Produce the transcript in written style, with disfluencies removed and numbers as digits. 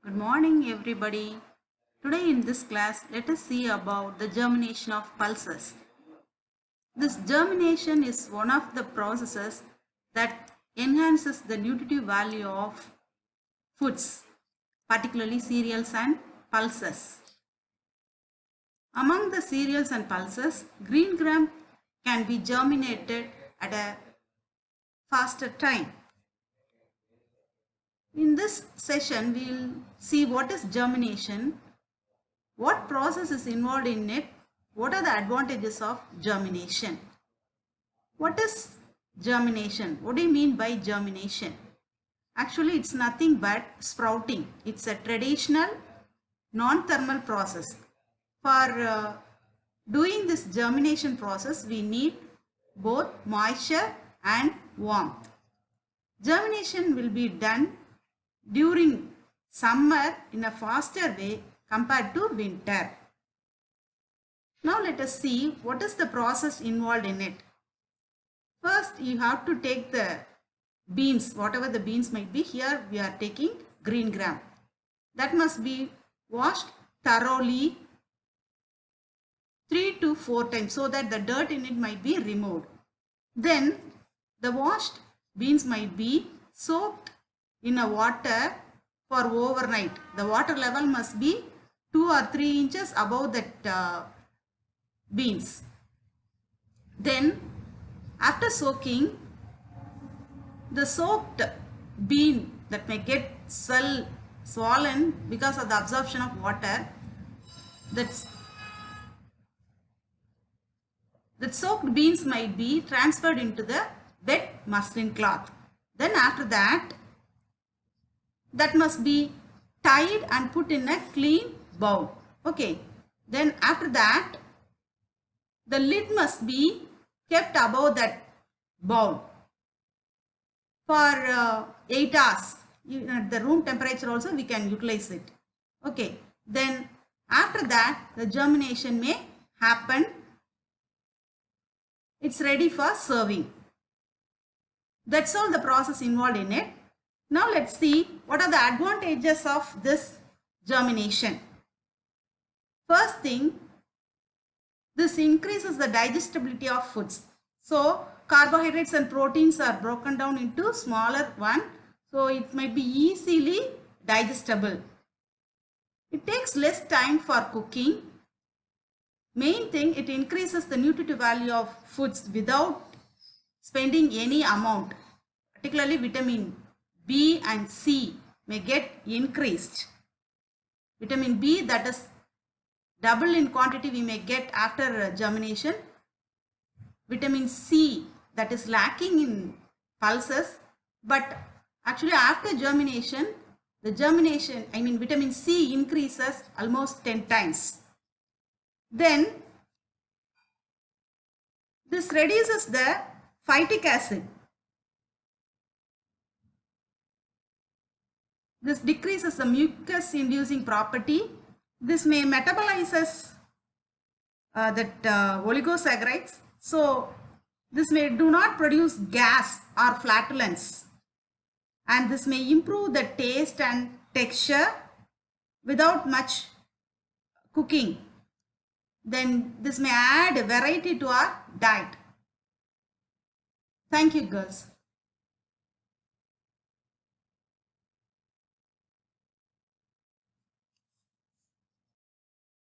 Good morning, everybody. Today in this class, let us see about the germination of pulses. This germination is one of the processes that enhances the nutritive value of foods, particularly cereals and pulses. Among the cereals and pulses, green gram can be germinated at a faster time. In this session, we will see what is germination, what process is involved in it, what are the advantages of germination. What is germination? What do you mean by germination? Actually, it's nothing but sprouting. It's a traditional non-thermal process. For doing this germination process, we need both moisture and warmth. Germination will be done during summer in a faster way compared to winter. Now let us see what is the process involved in it. First, you have to take the beans, whatever the beans might be. Here we are taking green gram. That must be washed thoroughly 3 to 4 times so that the dirt in it might be removed. Then the washed beans might be soaked in a water for overnight. The water level must be 2 or 3 inches above that beans. Then after soaking, the soaked bean that may get swollen because of the absorption of water, that soaked beans might be transferred into the wet muslin cloth. Then after that must be tied and put in a clean bowl. Okay. Then after that, the lid must be kept above that bowl for 8 hours. At the room temperature also we can utilize it. Okay. Then after that, the germination may happen. It's ready for serving. That's all the process involved in it. Now let's see what are the advantages of this germination. First thing, this increases the digestibility of foods. So carbohydrates and proteins are broken down into smaller one. So it might be easily digestible. It takes less time for cooking. Main thing, it increases the nutritive value of foods without spending any amount. Particularly vitamin B and C may get increased. Vitamin B, that is double in quantity, we may get after germination. Vitamin C, that is lacking in pulses, but actually after germination, vitamin C increases almost 10 times. Then this reduces the phytic acid. This decreases the mucus inducing property. This may metabolizes oligosaccharides. So this may do not produce gas or flatulence. And this may improve the taste and texture without much cooking. Then this may add variety to our diet. Thank you, girls.